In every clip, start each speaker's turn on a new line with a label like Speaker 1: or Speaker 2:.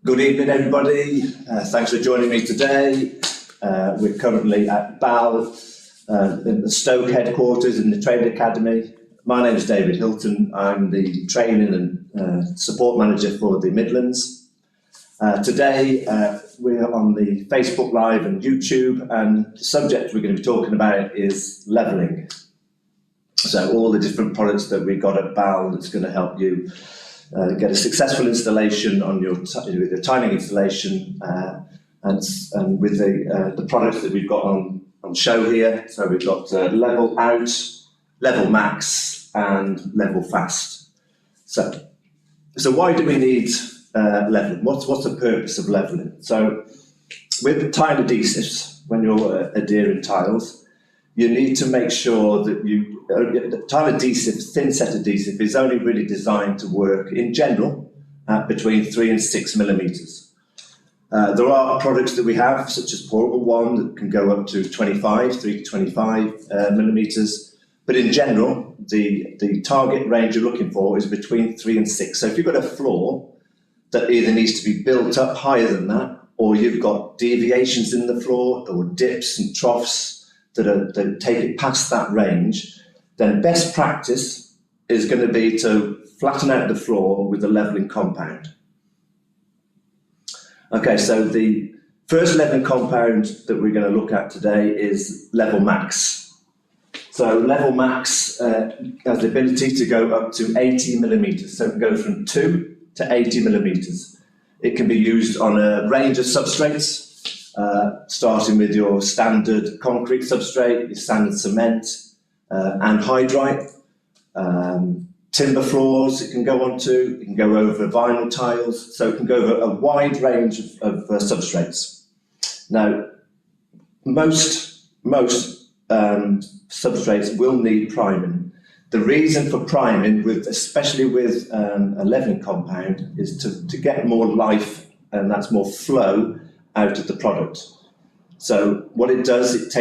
Speaker 1: Good evening, everybody. Thanks for joining me today. We're currently at BAL, in the Stoke headquarters in the Trade Academy. My name is David Hilton. I'm the training and support manager for the Midlands. Today, we're on the Facebook Live and YouTube, and the subject we're going to be talking about is levelling. So all the different products that we've got at BAL that's going to help you get a successful installation on with the tiling installation, and with the products that we've got on show here. So we've got Level Out, Level Max, and Level Fast. So why do we need levelling? What's the purpose of levelling? So with tile adhesives, when you're adhering tiles, you need to make sure that the tile adhesive, thin set adhesive, is only really designed to work in general at between 3 and 6 millimeters. There are products that we have, such as portable one, that can go up to 3 to 25 millimeters. But in general, the target range you're looking for is between 3 and 6. So if you've got a floor that either needs to be built up higher than that, or you've got deviations in the floor, or dips and troughs that take it past that range, then best practice is going to be to flatten out the floor with a levelling compound. Okay, so the first levelling compound that we're going to look at today is Level Max. So Level Max has the ability to go up to 80 millimeters, so it can go from 2 to 80 millimeters. It can be used on a range of substrates, starting with your standard concrete substrate, your standard cement, anhydrite, timber floors it can go onto, it can go over vinyl tiles, so it can go over a wide range of substrates. Now, most substrates will need priming. The reason for priming, especially with a levelling compound, is to get more life, and that's more flow out of the product. So what it does, it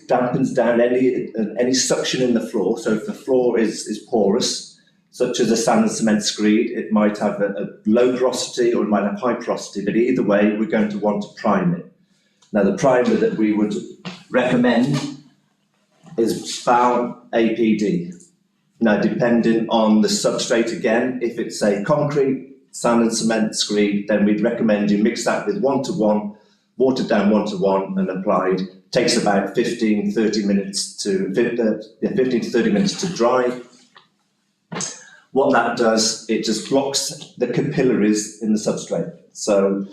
Speaker 1: dampens down any suction in the floor. So if the floor is porous, such as a sand and cement screed, it might have a low porosity or it might have high porosity, but either way, we're going to want to prime it. Now, the primer that we would recommend is BAL APD. Now, depending on the substrate again, if it's a concrete, sand and cement screed, then we'd recommend you mix that with 1:1, watered down 1:1 and applied. Takes about 15 to 30 minutes to dry. What that does, it just blocks the capillaries in the substrate. So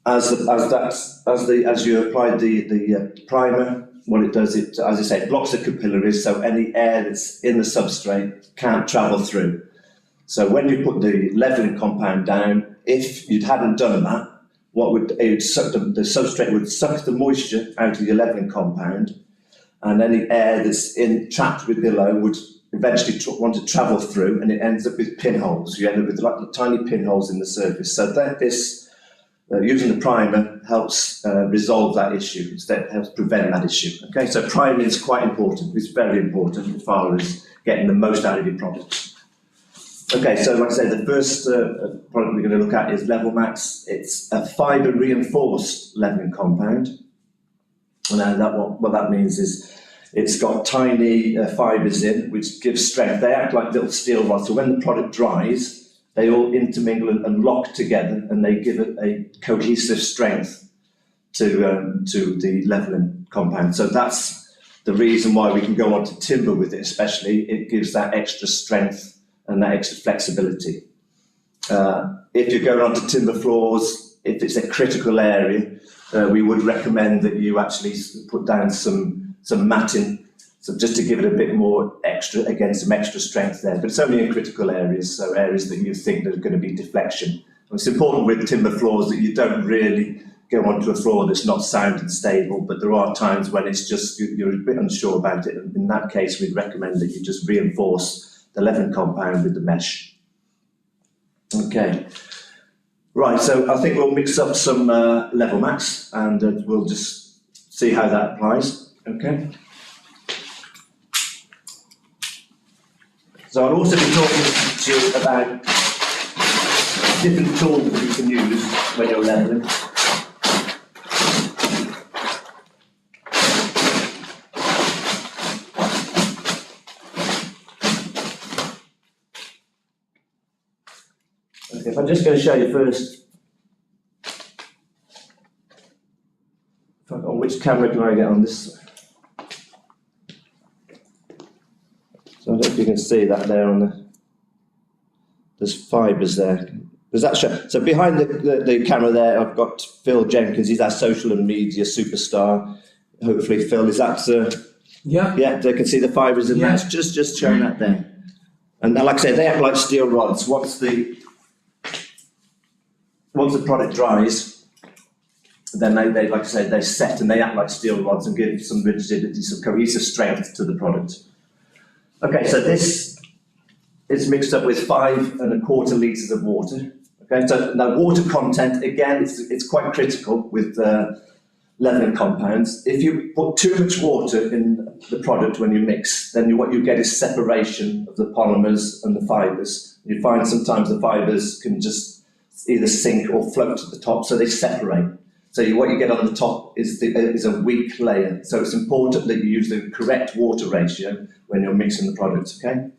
Speaker 1: as you apply the primer, what it does, it, as I say, it blocks the capillaries, so any air that's in the substrate can't travel through. So when you put the levelling compound down, if you hadn't done that, the substrate would suck the moisture out of your levelling compound, and any air that's trapped below would eventually want to travel through, and it ends up with pinholes. You end up with like tiny pinholes in the surface. So using the primer helps resolve that issue. Instead, helps prevent that issue. Okay, so priming is quite important. It's very important as far as getting the most out of your product. Okay, so like I say, the first product we're going to look at is Level Max. It's a fibre reinforced levelling compound. And what that means is it's got tiny fibres in, which give strength. They act like little steel rods. So when the product dries, they all intermingle and lock together, and they give it a cohesive strength to the levelling compound. So that's the reason why we can go on to timber with it, especially. It gives that extra strength and that extra flexibility. If you're going onto timber floors, if it's a critical area, we would recommend that you actually put down some matting, so just to give it a bit more extra, again, some extra strength there. But it's only in critical areas, so areas that you think there's going to be deflection. And it's important with timber floors that you don't really go onto a floor that's not sound and stable, but there are times when it's just, you're a bit unsure about it. And in that case, we'd recommend that you just reinforce the levelling compound with the mesh. Okay, right, so I think we'll mix up some Level Max, and we'll just see how that applies. Okay. So I'll also be talking to you about different tools that you can use when you're levelling. Okay, if I'm just going to show you first on which camera can I get on this. So I don't know if you can see that there on there's fibres there. Does that show? So behind the camera there, I've got Phil Jenkins. He's our social and media superstar. Hopefully, Phil, is that?
Speaker 2: Yeah.
Speaker 1: Yeah, they can see the fibres, and that's just showing that there. And like I said, they act like steel rods. Once the product dries, then they like I said, they set and they act like steel rods and give some rigidity, some cohesive strength to the product. Okay, so this is mixed up with 5¼ litres of water. Okay, so now water content, again, it's quite critical with levelling compounds. If you put too much water in the product when you mix, then what you get is separation of the polymers and the fibres. You find sometimes the fibres can just either sink or float to the top, so they separate. So what you get on the top is a weak layer. So it's important that you use the correct water ratio when you're mixing the products, okay?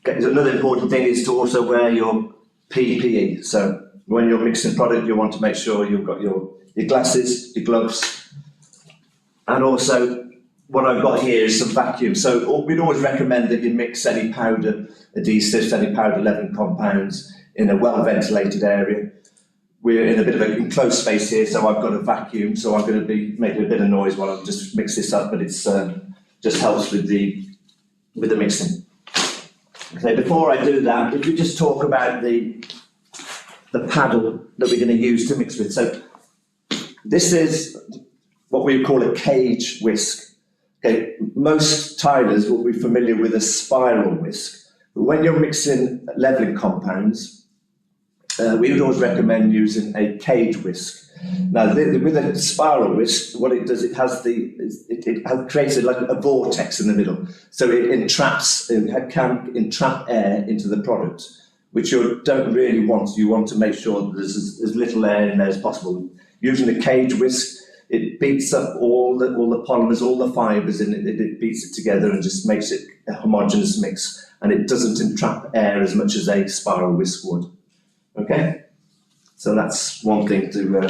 Speaker 1: Okay, so another important thing is to also wear your PPE. So when you're mixing product, you want to make sure you've got your glasses, your gloves, and also what I've got here is some vacuum. So we'd always recommend that you mix any powder adhesives, any powder levelling compounds in a well-ventilated area. We're in a bit of an enclosed space here, so I've got a vacuum, so I'm going to be making a bit of noise while I just mix this up, but it's just helps with the mixing. Okay, before I do that, if we just talk about the paddle that we're going to use to mix with. So this is what we call a cage whisk. Okay, most tilers will be familiar with a spiral whisk, but when you're mixing levelling compounds, we would always recommend using a cage whisk. Now, with a spiral whisk, what it does, it creates like a vortex in the middle, so it can entrap air into the product, which you don't really want. You want to make sure that there's as little air in there as possible. Using the cage whisk, it beats up all the polymers, all the fibres in it. It beats it together and just makes it a homogeneous mix, and it doesn't entrap air as much as a spiral whisk would. Okay, so that's one thing to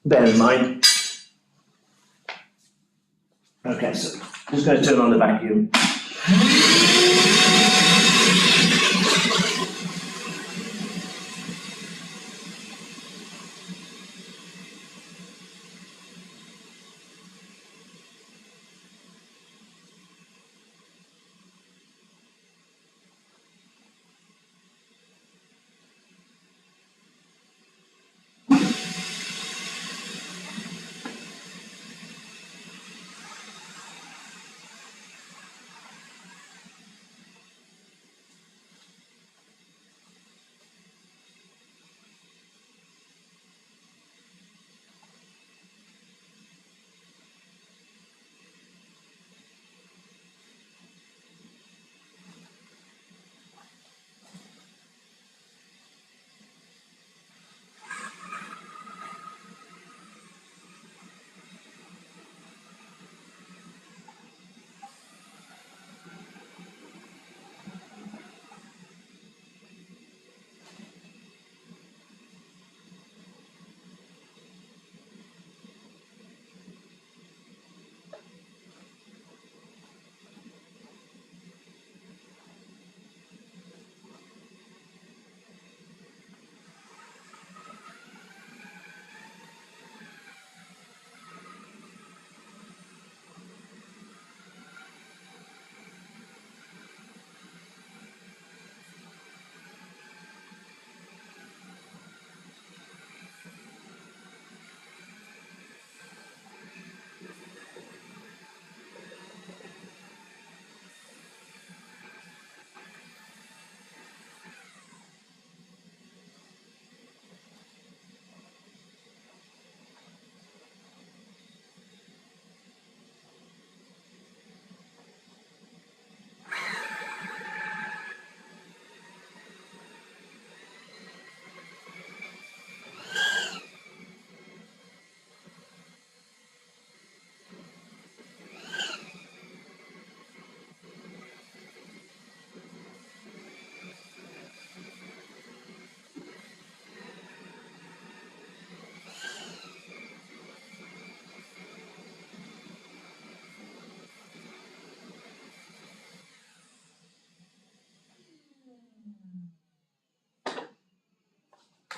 Speaker 1: bear in mind. Okay, so I'm just going to turn on the vacuum.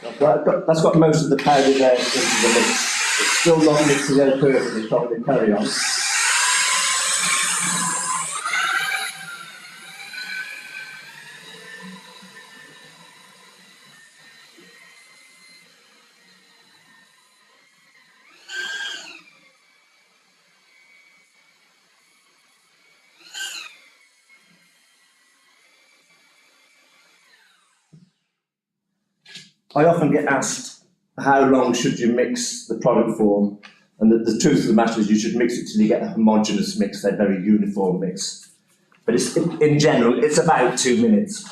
Speaker 1: That's got most of the powder there into the mix. It's still not mixed together perfectly, so I'm going to carry on. I often get asked, how long should you mix the product form? And the truth of the matter is you should mix it till you get a homogeneous mix, a very uniform mix. But it's, in general, it's about 2 minutes.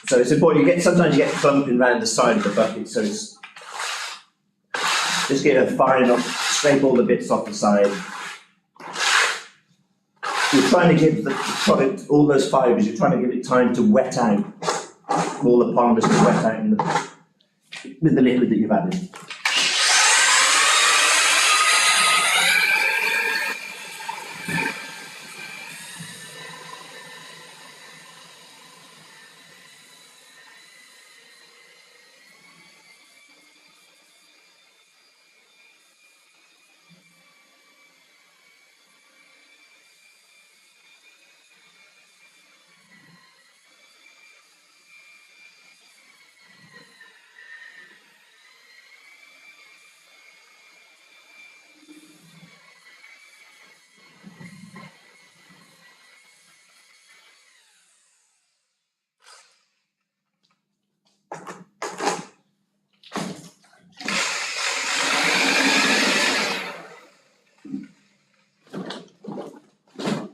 Speaker 1: So it's important, sometimes you get bumping around the side of the bucket, so it's, just get a fine off, scrape all the bits off the side. You're trying to give the product, all those fibres, you're trying to give it time to wet out. All the polymers to wet out with the liquid that you've added.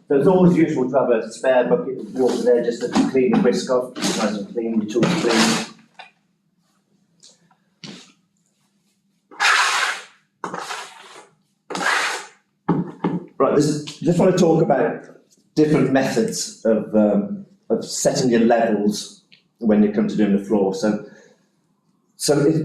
Speaker 1: So it's always useful to have a spare bucket of water there just to clean the whisk off, nice and clean, the tools clean. Right, just want to talk about different methods of setting your levels when you come to doing the floor. So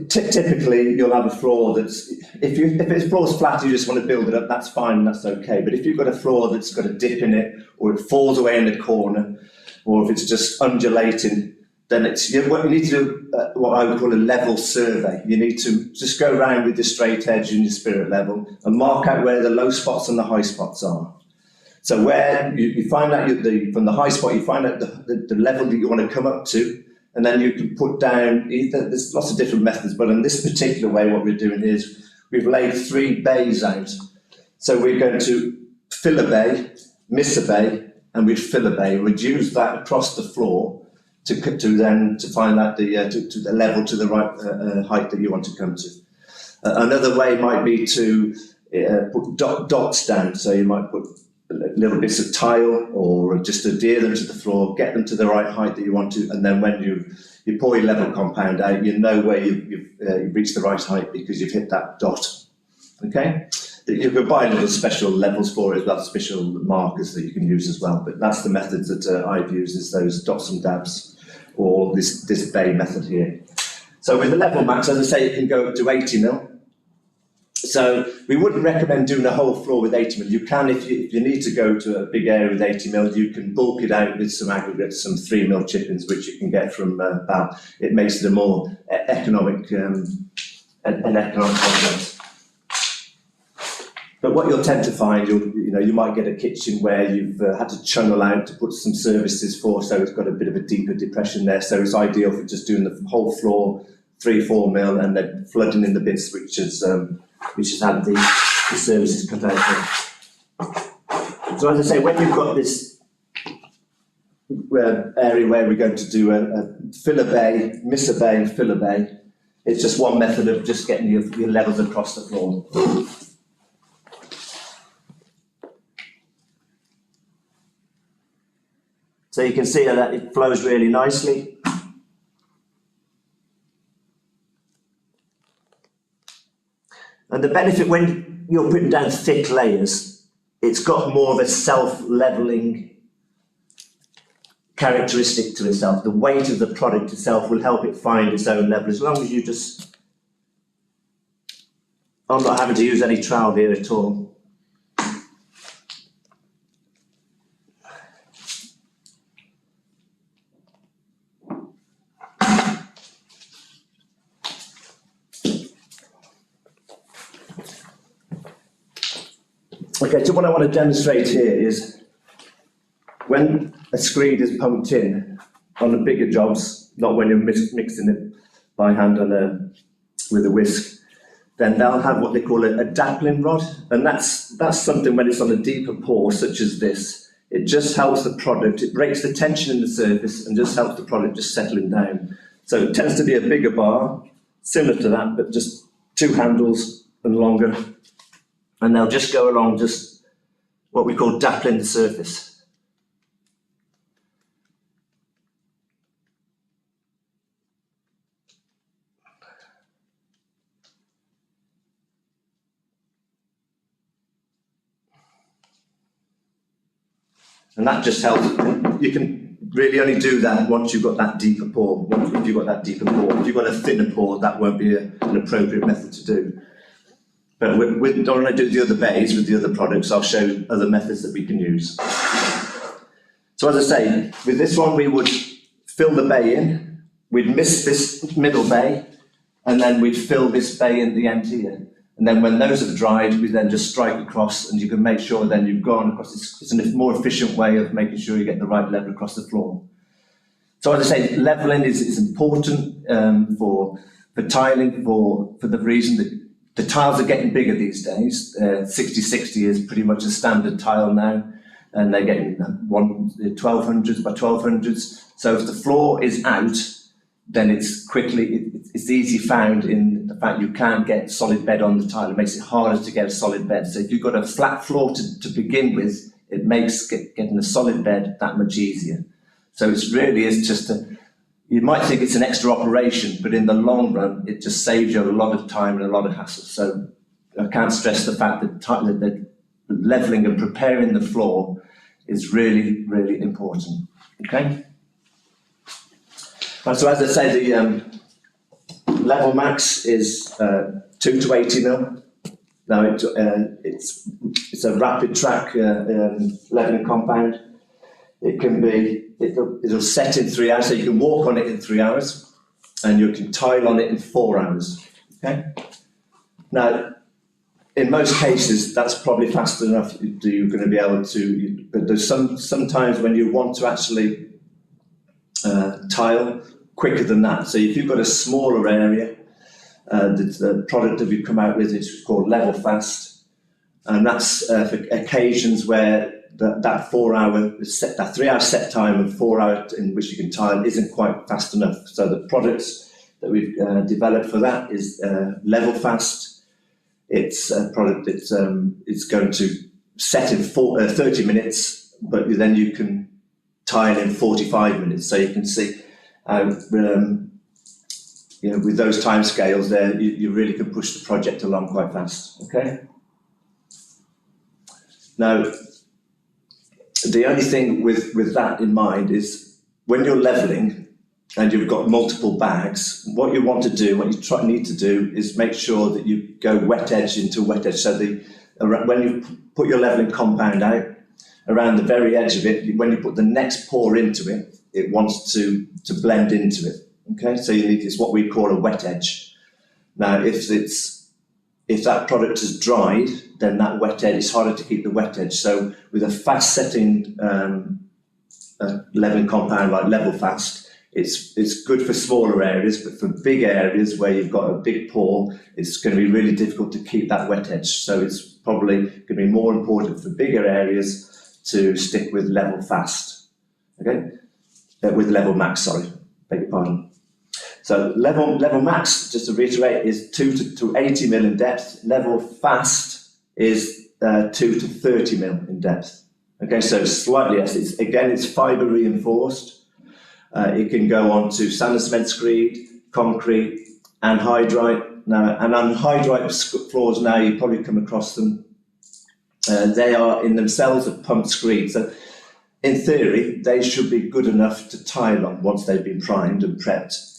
Speaker 1: typically you'll have a floor that's, if its floor's flat, you just want to build it up, that's fine, that's okay. But if you've got a floor that's got a dip in it, or it falls away in the corner, or if it's just undulating, then what you need to do, what I would call a level survey. You need to just go around with your straight edge and your spirit level and mark out where the low spots and the high spots are. So where you find out from the high spot, you find out the level that you want to come up to, and then you can put down, there's lots of different methods, but in this particular way, what we're doing is we've laid 3 bays out. So we're going to fill a bay, miss a bay, and we'd fill a bay. We'd use that across the floor to find out to the level to the right height that you want to come to. Another way might be to put dots down. So you might put little bits of tile or just adhere them to the floor, get them to the right height that you want to, and then when you pour your level compound out, you know where you've reached the right height because you've hit that dot. Okay? You can buy little special levels for it as well, special markers that you can use as well, but that's the methods that I've used, is those dots and dabs, or this bay method here. So with the level max, as I say, you can go up to 80 mil. So we wouldn't recommend doing a whole floor with 80 mil. You can, if you need to go to a big area with 80 mil, you can bulk it out with some aggregates, some 3 mil chippings, which you can get from BAL. It makes it a more economic, an economic project. But what you'll tend to find, you might get a kitchen where you've had to channel out to put some services for, so it's got a bit of a deeper depression there. So it's ideal for just doing the whole floor, 3-4 mil, and then flooding in the bits which has had the services cut out for. So as I say, when you've got this area where we're going to do a fill a bay, miss a bay, and fill a bay, it's just one method of just getting your levels across the floor. So you can see that it flows really nicely. And the benefit when you're putting down thick layers, it's got more of a self-leveling characteristic to itself. The weight of the product itself will help it find its own level, as long as you just... I'm not having to use any trowel here at all. Okay, so what I want to demonstrate here is when a screed is pumped in on the bigger jobs, not when you're mixing it by hand with a whisk, then they'll have what they call a dappling rod, and that's something when it's on a deeper pour such as this, it just helps the product, it breaks the tension in the surface and just helps the product just settling down. So it tends to be a bigger bar, similar to that, but just 2 handles and longer, and they'll just go along just what we call dappling the surface. And that just helps. You can really only do that once you've got that deeper pour. If you've got that deeper pour, if you've got a thinner pour, that won't be an appropriate method to do. But when I do the other bays with the other products, I'll show other methods that we can use. So as I say, with this one we would fill the bay in, we'd miss this middle bay, and then we'd fill this bay in the end here. And then when those have dried, we then just strike across, and you can make sure then you've gone across. It's a more efficient way of making sure you get the right level across the floor. So as I say, levelling is important for tiling for the reason that the tiles are getting bigger these days. 60-60 is pretty much a standard tile now, and they're getting 1200s by 1200s. So if the floor is out, then it's easy found in the fact you can't get solid bed on the tile. It makes it harder to get a solid bed. So if you've got a flat floor to begin with, it makes getting a solid bed that much easier. So it really is just you might think it's an extra operation, but in the long run, it just saves you a lot of time and a lot of hassle. So I can't stress the fact that levelling and preparing the floor is really, really important. Okay? And so as I say, the level max is 2 to 80 mil. Now it's a rapid track levelling compound. It'll set in 3 hours, so you can walk on it in 3 hours, and you can tile on it in 4 hours. Okay. Now, in most cases, that's probably fast enough. You're going to be able to. But there's sometimes when you want to actually tile quicker than that. So if you've got a smaller area, the product that we've come out with is called Level Fast, and that's for occasions where that 4 hour set, that 3 hour set time and 4 hours in which you can tile isn't quite fast enough. So the products that we've developed for that is Level Fast. It's a product that's it's going to set in 30 minutes, but then you can tile in 45 minutes. So you can see, with those time scales there, you really can push the project along quite fast. Okay. Now, the only thing with that in mind is when you're levelling and you've got multiple bags, what you want to do, what you need to do is make sure that you go wet edge into wet edge. So when you put your levelling compound out, around the very edge of it, when you put the next pour into it, it wants to blend into it. Okay, so it's what we call a wet edge. Now, if that product is dried, then that wet edge, it's harder to keep the wet edge. So with a fast setting levelling compound like Level Fast, it's good for smaller areas, but for big areas where you've got a big pour, it's going to be really difficult to keep that wet edge. So it's probably going to be more important for bigger areas to stick with Level Fast. Okay, with Level Max, sorry, beg your pardon. So level max, just to reiterate, is 2 to 80 mil in depth. Level fast is 2 to 30 mil in depth. Okay, so slightly less. It's fibre reinforced. It can go on to sand and cement screed, concrete, and hydrite. Now, and on hydrite floors now, you probably come across them. They are in themselves a pumped screed. So in theory, they should be good enough to tile on once they've been primed and prepped.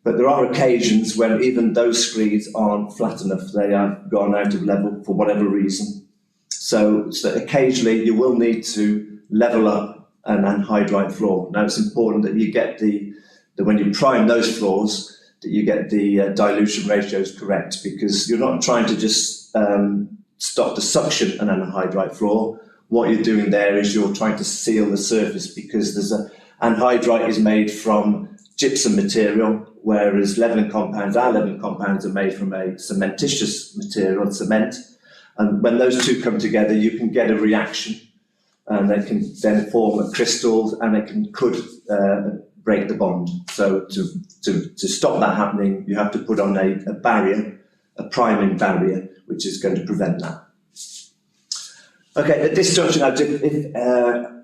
Speaker 1: But there are occasions when even those screeds aren't flat enough. They have gone out of level for whatever reason. So occasionally you will need to level up an anhydrite floor. Now it's important that you get when you prime those floors, that you get the dilution ratios correct, because you're not trying to just stop the suction on an anhydrite floor, what you're doing there is you're trying to seal the surface, because anhydrite is made from gypsum material, whereas levelling compounds, our levelling compounds, are made from a cementitious material, cement. And when those two come together, you can get a reaction, and they can then form a crystal, and it could break the bond. So to stop that happening, you have to put on a barrier, a priming barrier, which is going to prevent that. Okay, at this juncture,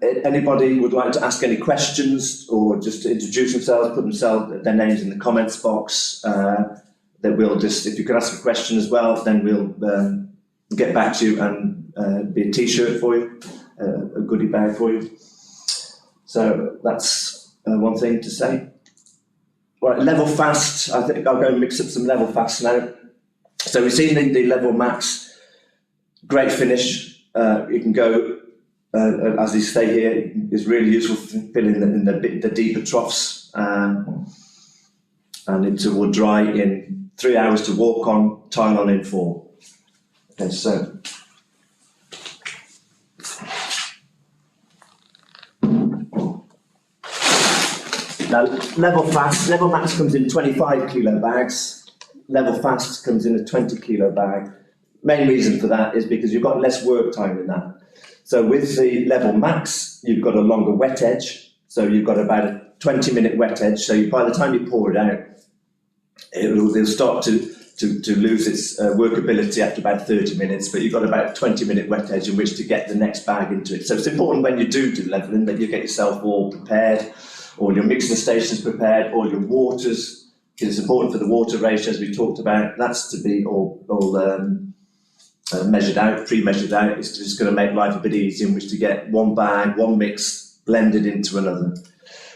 Speaker 1: if anybody would like to ask any questions or just to introduce themselves, put their names in the comments box, then we'll just, if you could ask a question as well, then we'll get back to you and be a t-shirt for you, a goodie bag for you. So that's one thing to say. All right, level fast. I think I'll go and mix up some level fast now. So we've seen the level max, great finish. You can go, as they say here, it's really useful for filling in the deeper troughs, and it will dry in 3 hours to walk on, tile on in 4. Okay, so now level max comes in 25 kilo bags. Level fast comes in a 20 kilo bag. Main reason for that is because you've got less work time in that. So with the level max, you've got a longer wet edge. So you've got about a 20-minute wet edge. So by the time you pour it out, it'll start to lose its workability after about 30 minutes, but you've got about a 20-minute wet edge in which to get the next bag into it. So it's important when you do levelling that you get yourself all prepared, all your mixing stations prepared, all your waters, because it's important for the water ratio, as we talked about. That's to be all measured out, pre-measured out. It's just going to make life a bit easier in which to get one bag, one mix blended into another.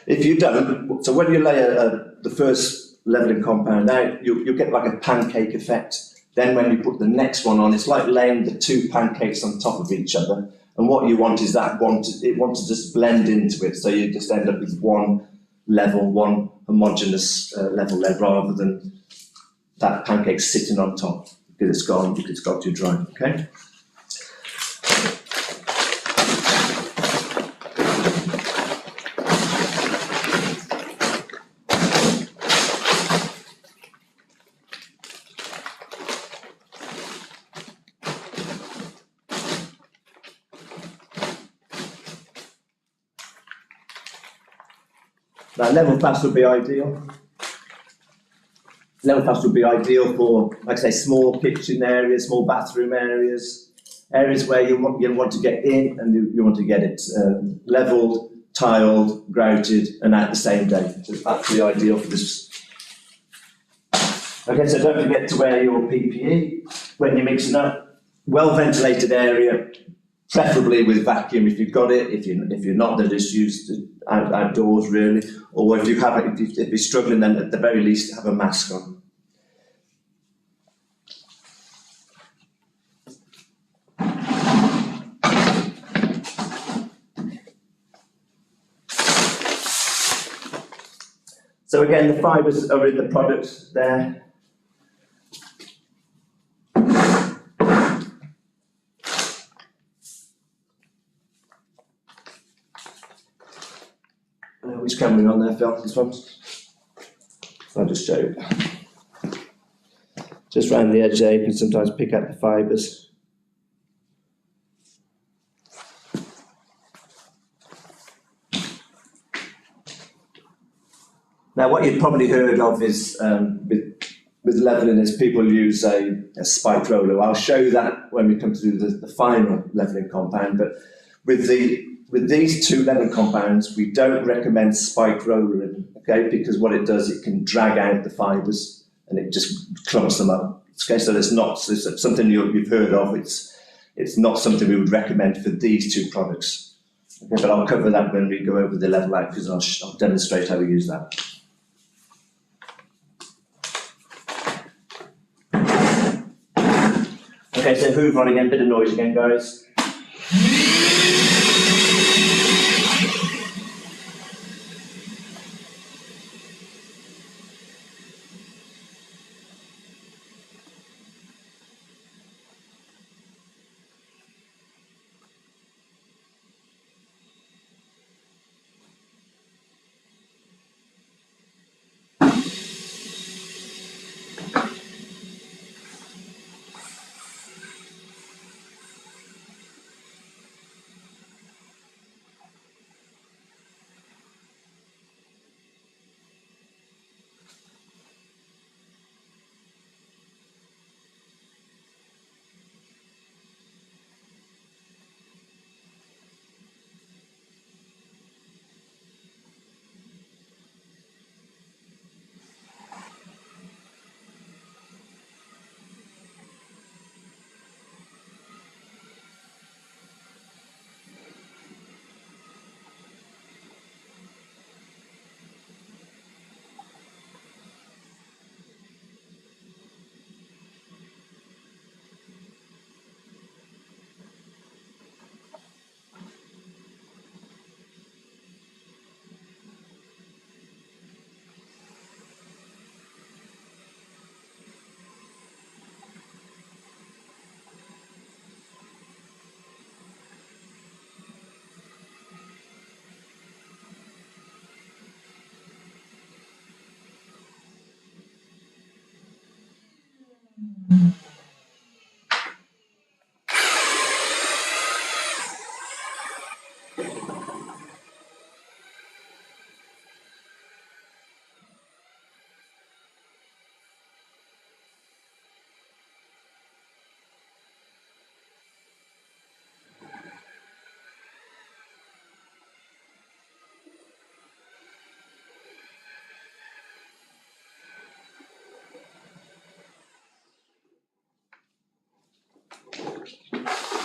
Speaker 1: If you don't, so when you lay the first levelling compound out, you'll get like a pancake effect. Then when you put the next one on, it's like laying the 2 pancakes on top of each other. And what you want is it wants to just blend into it. So you just end up with one level, one homogeneous level there, rather than that pancake sitting on top. Because it's got to dry, okay? Now, level fast would be ideal. Level fast would be ideal for, like I say, small kitchen areas, small bathroom areas where you want to get in and you want to get it levelled, tiled, grouted, and out the same day. So it's absolutely ideal for this. Okay, so don't forget to wear your PPE when you're mixing up. Well ventilated area, preferably with vacuum if you've got it. If you're not, then just use outdoors really. Or if you have it, if you're struggling, then at the very least have a mask on. So again, the fibres are in the product there. Which camera are you on there, Phil? This one? I'll just show you. Just round the edge there, you can sometimes pick out the fibres. Now, what you've probably heard of is, with levelling, is people use a spike roller. I'll show you that when we come to do the final levelling compound, but with these 2 levelling compounds, we don't recommend spike rollering, okay? Because what it does, it can drag out the fibres and it just clumps them up. Okay, so it's something you've heard of. It's not something we would recommend for these 2 products. Okay, but I'll cover that when we go over the level out, because I'll demonstrate how we use that. Okay, so hoover on again, bit of noise again, guys.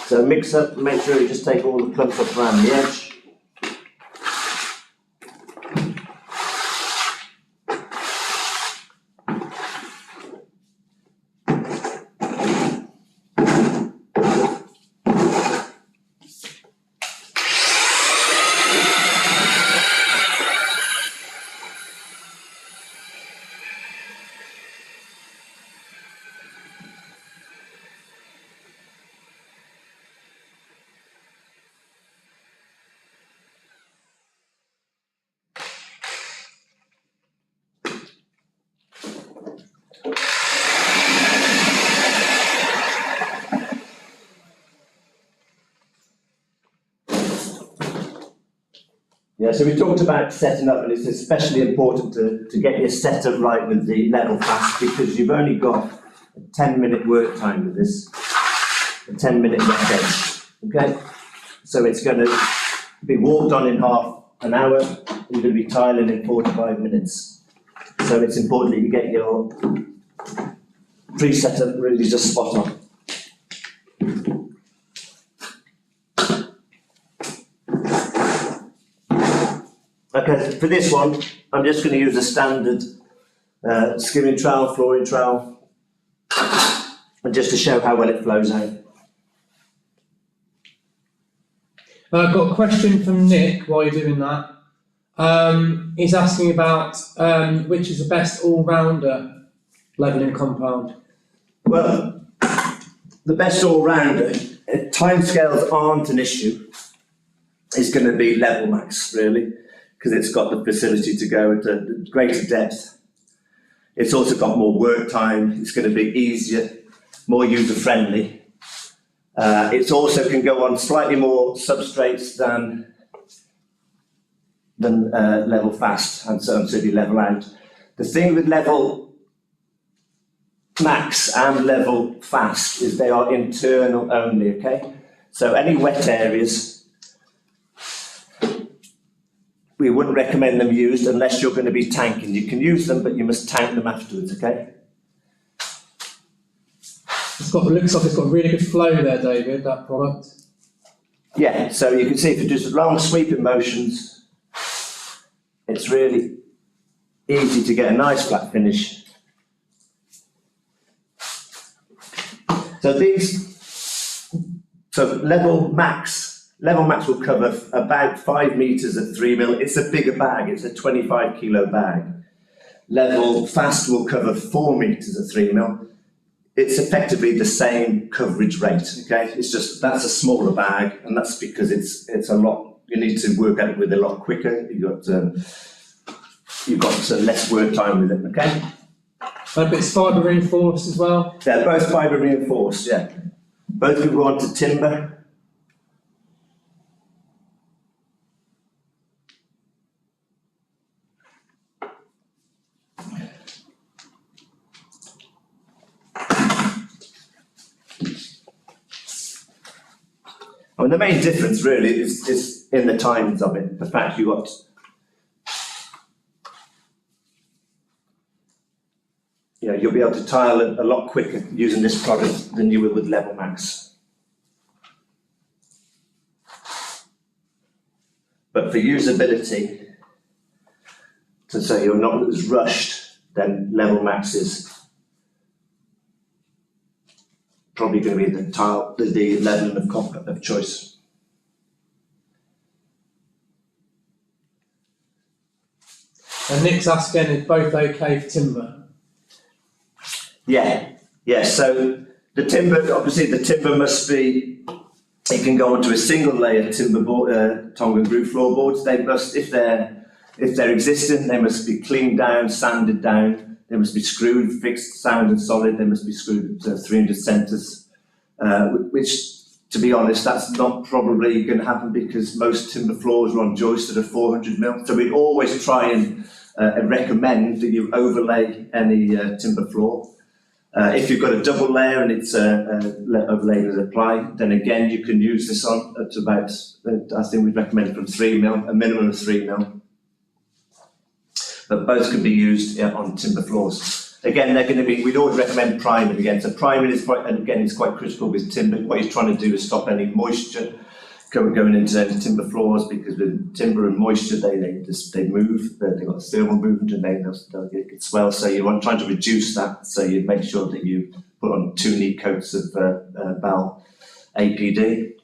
Speaker 1: So mix up, make sure you just take all the clumps off around the edge. Yeah, so we talked about setting up, and it's especially important to get your setup right with the level fast, because you've only got a 10-minute work time with this, a 10-minute wet edge, okay? So it's going to be walked on in half an hour, you're going to be tiling in 45 minutes. So it's important that you get your pre-setup really just spot on. Okay, for this one, I'm just going to use a standard skimming trowel, flooring trowel, and just to show how well it flows out.
Speaker 2: I've got a question from Nick while you're doing that. He's asking about which is the best all-rounder levelling compound.
Speaker 1: Well, the best all-rounder, timescales aren't an issue, is going to be Level Max, really, because it's got the facility to go at a greater depth. It's also got more work time, it's going to be easier, more user-friendly. It also can go on slightly more substrates than Level Fast, and so you level out. The thing with Level Max and Level Fast is they are internal only, okay? So any wet areas, we wouldn't recommend them used unless you're going to be tanking. You can use them, but you must tank them afterwards, okay?
Speaker 2: It looks like it's got really good flow there, David, that product.
Speaker 1: Yeah, so you can see if you do long sweeping motions, it's really easy to get a nice flat finish. So Level Max will cover about 5 meters at 3 mil. It's a bigger bag, it's a 25 kilo bag. Level Fast will cover 4 meters at 3 mil. It's effectively the same coverage rate, okay? It's just, that's a smaller bag, and that's because it's a lot, you need to work at it with a lot quicker. You've got less work time with it, okay?
Speaker 2: But it's fibre reinforced as well?
Speaker 1: They're both fibre reinforced, yeah. Both can go onto timber. I mean, the main difference really is in the times of it. The fact you'll be able to tile a lot quicker using this product than you would with Level Max. But for usability, so you're not as rushed, then Level Max is probably going to be the leveling of choice.
Speaker 2: And Nick's asking, is both okay for timber?
Speaker 1: Yeah. So the timber, obviously the timber must be, it can go onto a single layer timber board, Tongan group floorboards. They must, if they're existing, they must be cleaned down, sanded down, They must be screwed, fixed, sound and solid. They must be screwed 300 centres, which, to be honest, that's not probably going to happen because most timber floors are on joists that are 400mm. So we'd always try and recommend that you overlay any timber floor. If you've got a double layer and it's overlaid with a ply, then again you can use this on at about, I think we'd recommend from 3mm, a minimum of 3mm. But both can be used on timber floors. Again, they're going to be, we'd always recommend priming again. So priming is quite, and again, it's quite critical with timber. What you're trying to do is stop any moisture going into those timber floors, because with timber and moisture, they move, they've got thermal movement and they'll get swell. So you're trying to reduce that. So you make sure that you put on 2 neat coats of BAL APD.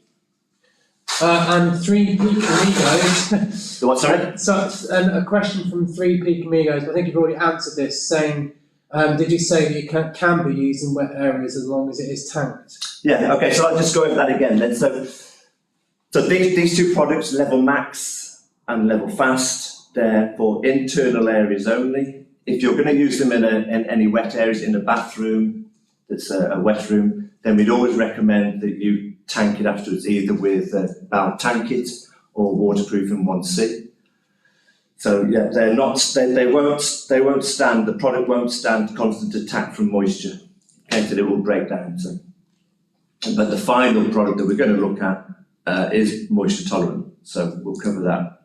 Speaker 2: And 3 Peak Amigos.
Speaker 1: What, sorry?
Speaker 2: So, a question from 3 Peak Amigos. I think you've already answered this, saying, did you say that it can be used in wet areas as long as it is tanked? Yeah, okay, so I'll just go over that again then. So these 2 products, Level Max and Level Fast, they're for internal areas only. If you're going to use them in any wet areas, in a bathroom that's a wet room, then we'd always recommend that you tank it afterwards, either with BAL Tank It or waterproof in 1C. So yeah, they won't stand, the product won't stand constant attack from moisture. Okay, so it will break down. So. But the final product that we're going to look at is moisture tolerant. So we'll cover that.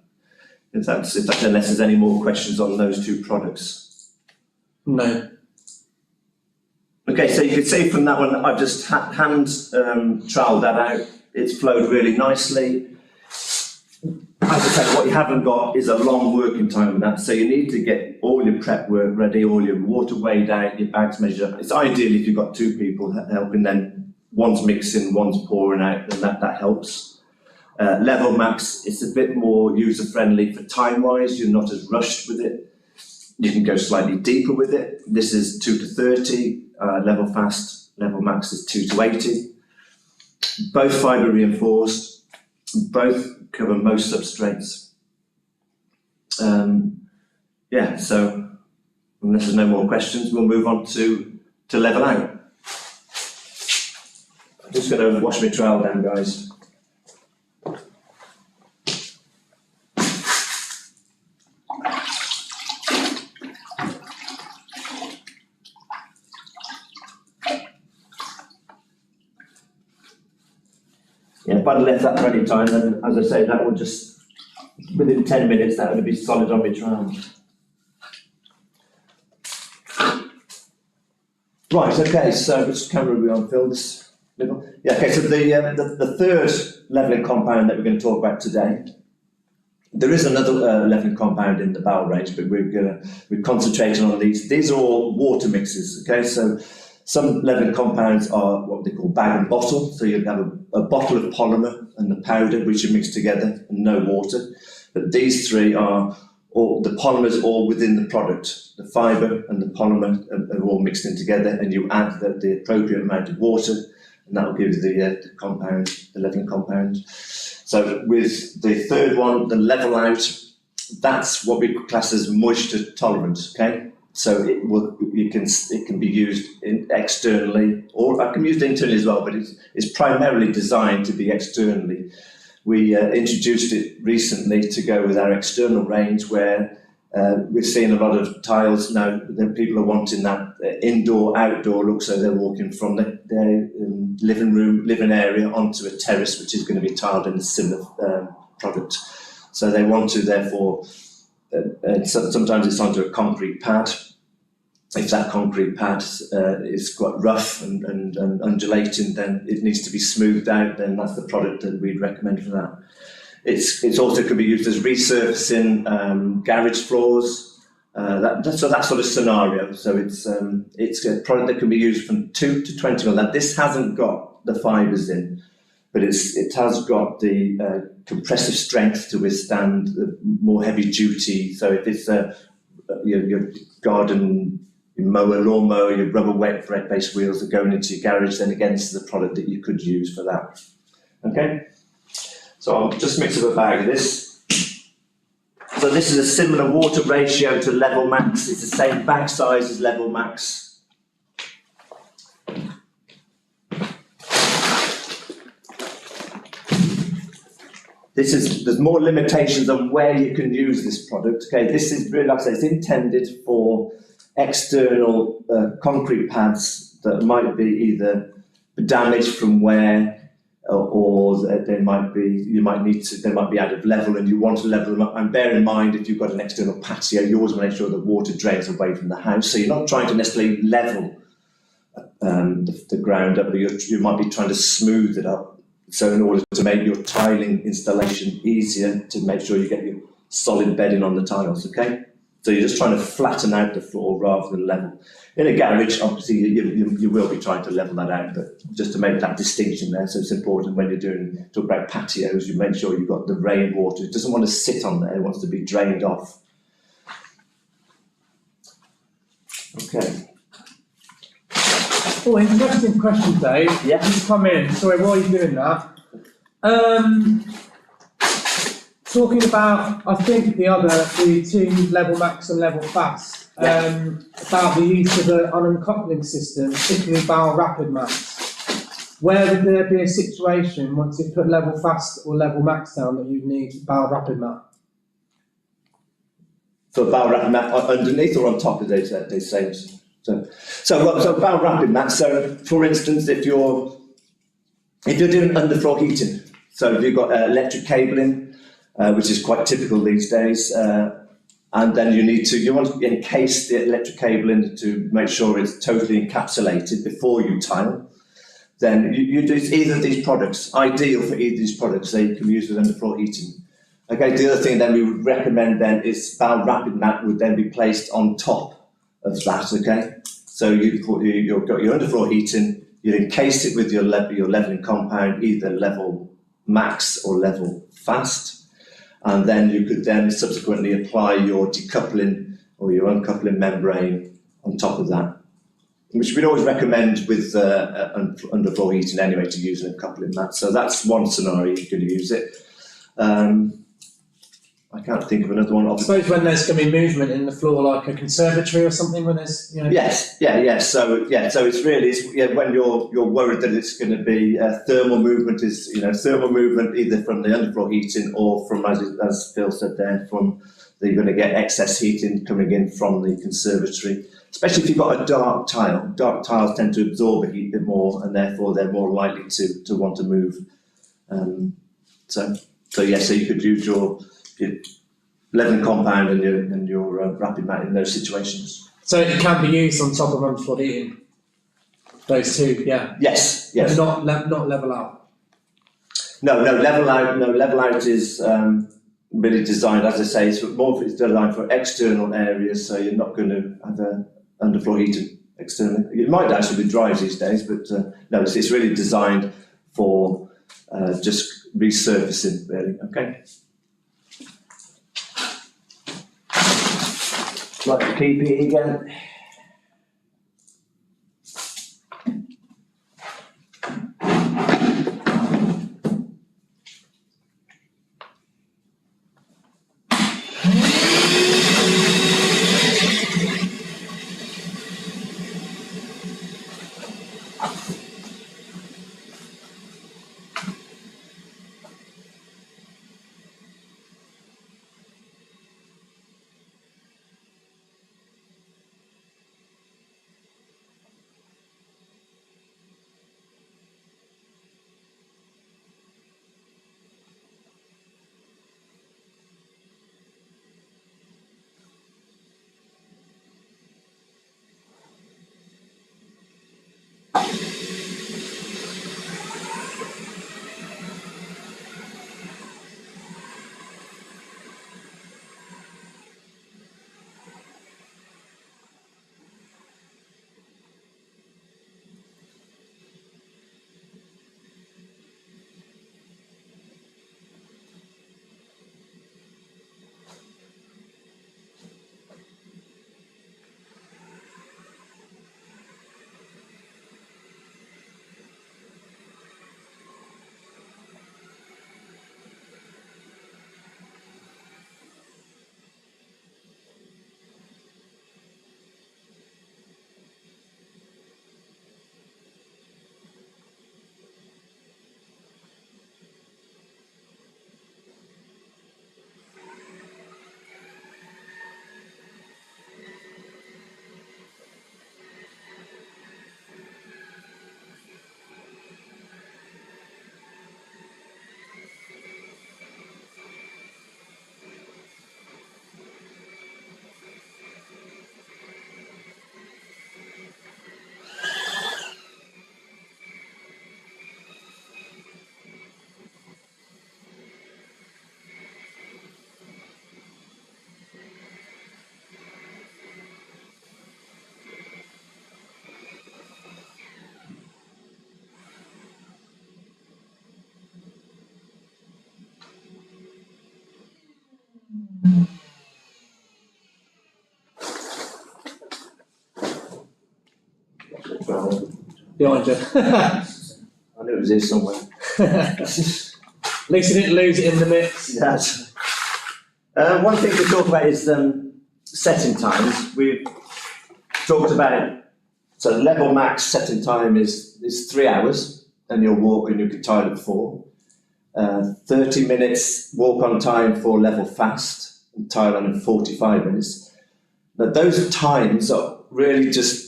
Speaker 2: Unless there's any more questions on those 2 products. No. Okay, so you can see from that one, I've just hand troweled that out. It's flowed really nicely. As I said, what you haven't got is a long working time with that, so you need to get all your prep work ready, all your water weighed out, your bags measured up. It's ideal if you've got 2 people helping, then one's mixing, one's pouring out, then that helps. Level Max, it's a bit more user-friendly for time-wise, you're not as rushed with it. You can go slightly deeper with it. This is 2 to 30, Level Fast, Level Max is 2 to 80. Both fibre reinforced, both cover most substrates. Yeah, so unless there's no more questions, we'll move on to level out. I'm just going to wash my trowel down, guys. Yeah, if I'd left that for any time, then as I say, that would just, within 10 minutes, that would be solid on my trowel. Right, okay, so which camera are we on, Phil? Yeah, okay, so the third levelling compound that we're going to talk about today, there is another levelling compound in the BAL range, but we're concentrating on these. These are all water mixes, okay, so some levelling compounds are what they call bag and bottle, so you have a bottle of polymer and the powder which are mixed together and no water. But these 3 are all, the polymers all within the product. The fibre and the polymer are all mixed in together, and you add the appropriate amount of water, and that will give you the compound, the levelling compound. So with the third one, the level out, that's what we class as moisture tolerant, okay? So it can be used externally, or I can use it internally as well, but it's primarily designed to be externally. We introduced it recently to go with our external range, where we're seeing a lot of tiles now that people are wanting that indoor-outdoor look, so they're walking from their living area onto a terrace, which is going to be tiled in a similar product. So they want to, therefore, sometimes it's onto a concrete pad. If that concrete pad is quite rough and undulating, then it needs to be smoothed out, then that's the product that we'd recommend for that. It's also can be used as resurfacing garage floors, that sort of scenario. So it's a product that can be used from 2 to 20 mil. Now this hasn't got the fibres in, but it has got the compressive strength to withstand the more heavy duty. So if it's your garden mower, lawnmower, your rubber wet base wheels are going into your garage, then again this is a product that you could use for that. Okay, so I'll just mix up a bag of this. So this is a similar water ratio to level max. It's the same bag size as level max. There's more limitations on where you can use this product. Okay, this is really, like I say, it's intended for external concrete pads that might be either damaged from wear, or they might be out of level and you want to level them up. And bear in mind, if you've got an external patio, you always want to make sure the water drains away from the house. So you're not trying to necessarily level the ground up, but you might be trying to smooth it up. So in order to make your tiling installation easier, to make sure you get your solid bedding on the tiles, okay? So you're just trying to flatten out the floor rather than level. In a garage, obviously, you will be trying to level that out, but just to make that distinction there. So it's important when you're talk about patios, you make sure you've got the rainwater. It doesn't want to sit on there, it wants to be drained off. Okay.
Speaker 3: Oh, interesting question, Dave.
Speaker 2: Yeah.
Speaker 3: Just come in. Sorry, while you're doing that. Talking about, I think the two level max and level fast, about the use of an uncoupling system, particularly BAL Rapid Max. Where would there be a situation once you put level fast or level max down that you need BAL Rapid Max?
Speaker 2: So BAL Rapid Max underneath or on top of these saves? So BAL Rapid Max. So for instance, if you're doing underfloor heating, so if you've got electric cabling, which is quite typical these days, and then you want to encase the electric cabling to make sure it's totally encapsulated before you tile. Then you do either of these products, ideal for either of these products, so you can use with underfloor heating. Okay, the other thing then we would recommend then is BAL Rapid Mat would then be placed on top of that, okay? So you've got your underfloor heating, you encase it with your levelling compound, either level max or level fast, and then you could then subsequently apply your decoupling or your uncoupling membrane on top of that, which we'd always recommend with underfloor heating anyway, to use an uncoupling mat. So that's one scenario you could use it. I can't think of another one.
Speaker 3: I suppose when there's going to be movement in the floor, like a conservatory or something, when there's, you know.
Speaker 2: Yes, yeah. So it's really when you're worried that it's going to be thermal movement either from the underfloor heating or from, as Phil said there, you're going to get excess heating coming in from the conservatory. Especially if you've got a dark tile. Dark tiles tend to absorb the heat a bit more, and therefore they're more likely to want to move. So you could use your levelling compound and your rapid mat in those situations.
Speaker 3: So it can be used on top of underfloor heating. Those two, yeah.
Speaker 2: Yes.
Speaker 3: But not level out.
Speaker 2: No, level out is really designed, as I say, it's designed for external areas, so you're not going to have underfloor heating externally. It might actually be dry these days, but no, it's really designed for just resurfacing, really. Okay. Like the PPE again.
Speaker 3: Behind you.
Speaker 2: I knew it was here somewhere.
Speaker 3: At least you didn't lose it in the mix.
Speaker 2: Yes. One thing to talk about is setting times. We've talked about it. So level max setting time is 3 hours, and you'll walk and you can tile at 4. 30 minutes walk on time for level fast, and tile on in 45 minutes. Now those times are really just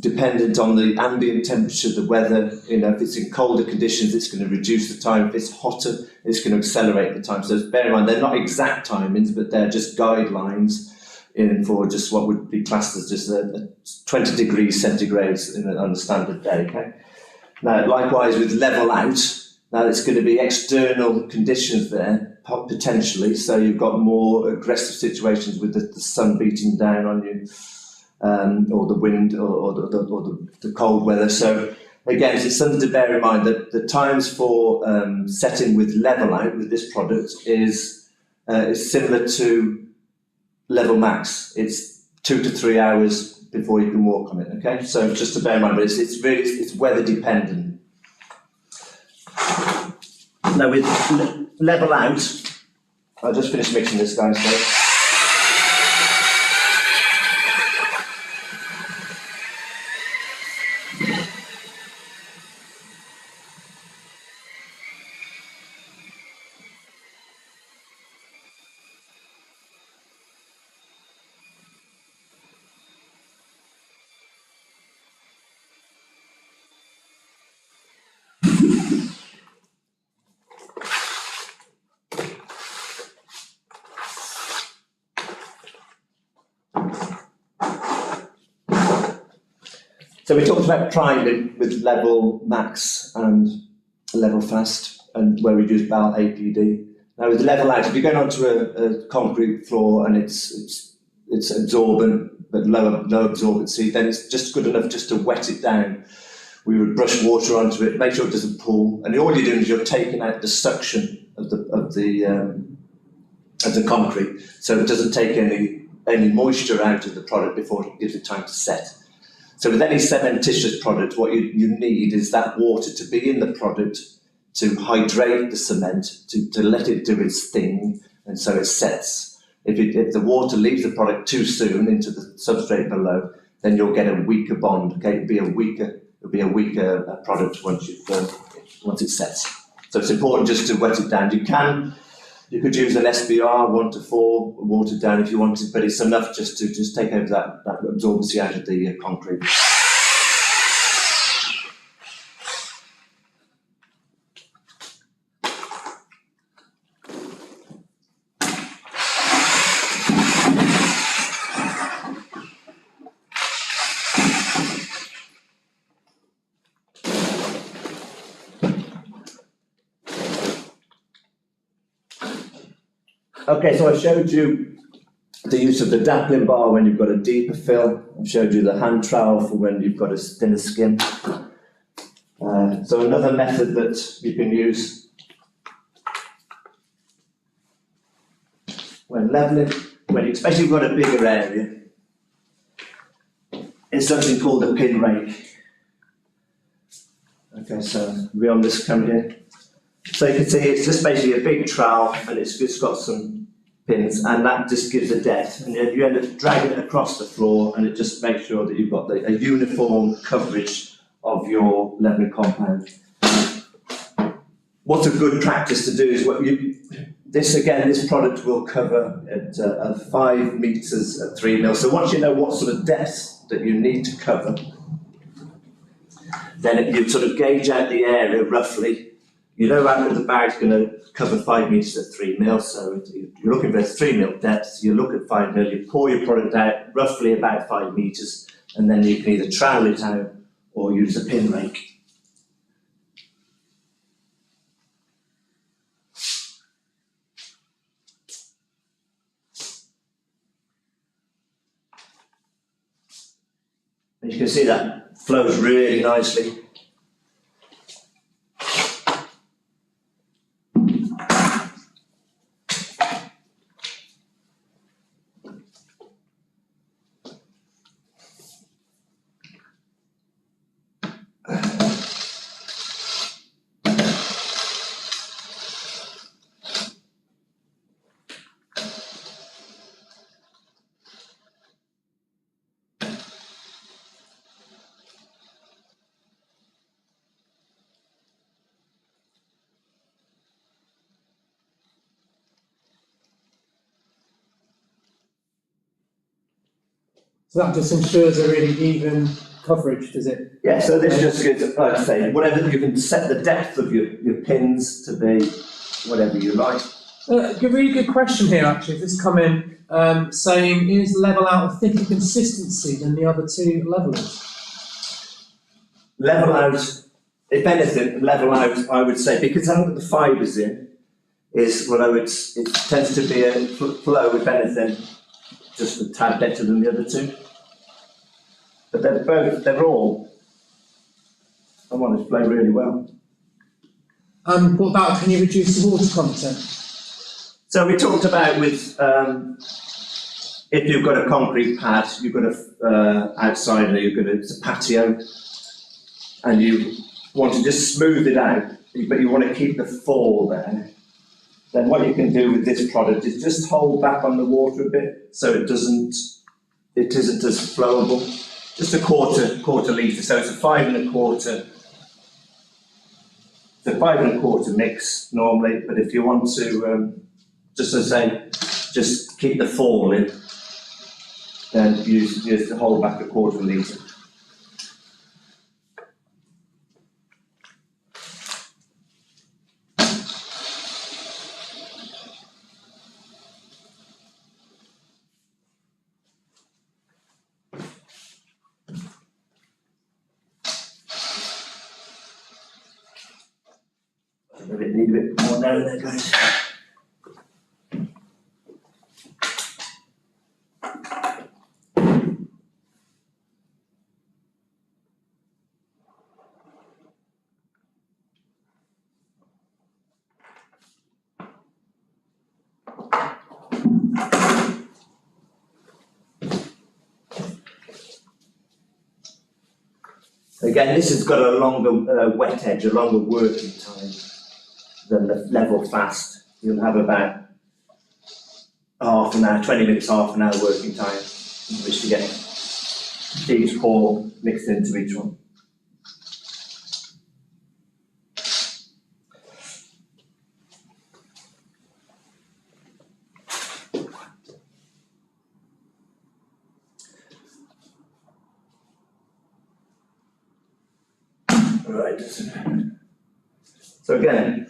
Speaker 2: dependent on the ambient temperature, the weather. You know, if it's in colder conditions, it's going to reduce the time. If it's hotter, it's going to accelerate the time. So bear in mind, they're not exact timings, but they're just guidelines in for just what would be classed as just a 20 degrees centigrade on a standard day. Okay. Now, likewise with level out, now it's going to be external conditions there potentially. So you've got more aggressive situations with the sun beating down on you. Or the wind, or the cold weather. So again, it's something to bear in mind that the times for setting with level out with this product is similar to level max. It's 2 to 3 hours before you can walk on it. Okay, so just to bear in mind, but it's weather dependent. Now with level out, I'll just finish mixing this, guys. So. So we talked about priming with level max and level fast, and where we use BAL APD. Now with level out, if you're going onto a concrete floor and it's absorbent but low absorbency, then it's just good enough just to wet it down. We would brush water onto it, make sure it doesn't pool, and all you're doing is you're taking out the suction of the concrete, so it doesn't take any moisture out of the product before it gives it time to set. So with any cementitious product, what you need is that water to be in the product to hydrate the cement, to let it do its thing, and so it sets. If the water leaves the product too soon into the substrate below, then you'll get a weaker bond. Okay, it'll be a weaker product once it sets. So it's important just to wet it down. You could use an SBR 1 to 4 watered down if you wanted, but it's enough just to take over that absorbency out of the concrete. Okay, so I showed you the use of the dappling bar when you've got a deeper fill. I've showed you the hand trowel for when you've got a thinner skin. So another method that you can use when levelling, especially if you've got a bigger area, is something called a pin rake. Okay, so we're on this camera here. So you can see it's just basically a big trowel, and it's just got some pins, and that just gives a depth, and you end up dragging it across the floor, and it just makes sure that you've got a uniform coverage of your levelling compound. What's a good practice to do is this product will cover at 5 metres at 3 mil. So once you know what sort of depth that you need to cover, then you sort of gauge out the area roughly. You know that the bag's going to cover 5 metres at 3 mil, so you're looking for a 3 mil depth, you look at 5 mil, you pour your product out roughly about 5 metres, and then you can either trowel it out or use a pin rake. And you can see that flows really nicely.
Speaker 3: So that just ensures a really even coverage, does it?
Speaker 1: Yeah, so this just gives, like I say, whatever you can set the depth of your pins to be whatever you like.
Speaker 3: A really good question here, actually. This come in saying, is level out of thicker consistency than the other two levelers?
Speaker 1: Level out, if anything, level out, I would say, because I haven't got the fibres in, is what I would, it tends to be a flow, if anything, just a tad better than the other two. But they're all, I want to flow really well.
Speaker 3: And what about, can you reduce the water content?
Speaker 1: So we talked about with, if you've got a concrete pad, you've got a outside, it's a patio, and you want to just smooth it out, but you want to keep the fall there, then what you can do with this product is just hold back on the water a bit, so it isn't as flowable. Just a quarter litre, so it's a 5 1/4. It's a 5 1/4 mix normally, but if you want to, just as I say, just keep the fall in, then use to hold back a 1/4 litre. Need a bit more now there, guys. Again, this has got a longer wet edge, a longer working time than the level fast. You'll have about half an hour, 20 minutes, half an hour working time in which to get each pour mixed into each one. Right. So again,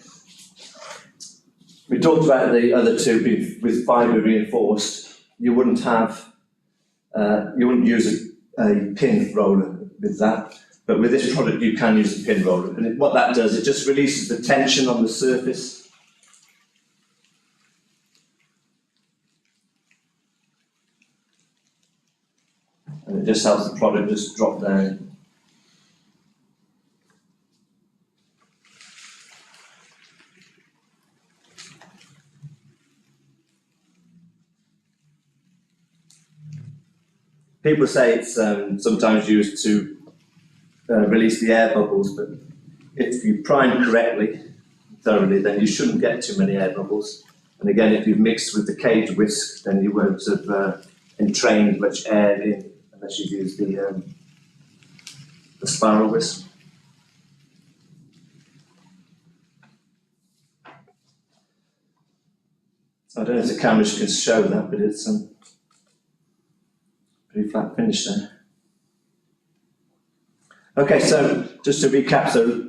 Speaker 1: we talked about the other two with fibre reinforced. You wouldn't use a pin roller with that, but with this product you can use a pin roller. And what that does, it just releases the tension on the surface. And it just helps the product just drop down. People say it's sometimes used to release the air bubbles, but if you prime correctly, thoroughly, then you shouldn't get too many air bubbles. And again, if you've mixed with the cage whisk, then you won't have entrained much air in unless you use the spiral whisk. I don't know if the camera can show that, but it's pretty flat finish there. Okay, so just to recap, so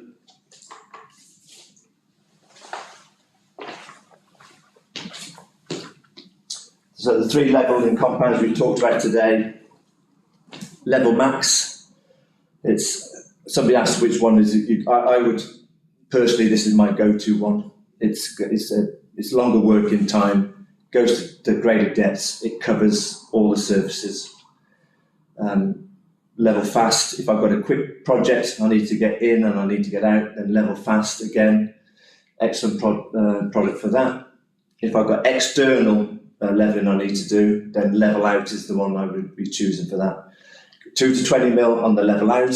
Speaker 1: the 3 levelling compounds we talked about today. Level max, it's, somebody asked which one is it. I would, personally, this is my go-to one. It's longer working time, goes to greater depths, it covers all the surfaces. Level fast, if I've got a quick project, I need to get in and I need to get out, then level fast again, excellent product for that. If I've got external leveling I need to do, then level out is the one I would be choosing for that. 2 to 20 mil on the level out,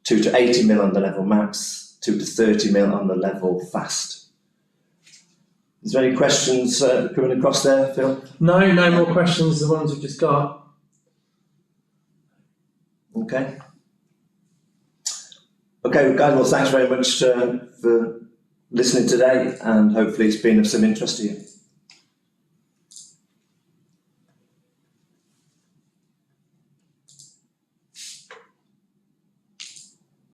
Speaker 1: 2 to 80 mil on the level max, 2 to 30 mil on the level fast. Is there any questions coming across there, Phil?
Speaker 3: No more questions, the ones we've just got.
Speaker 1: Okay. Okay, guys, well, thanks very much for listening today, and hopefully it's been of some interest to you.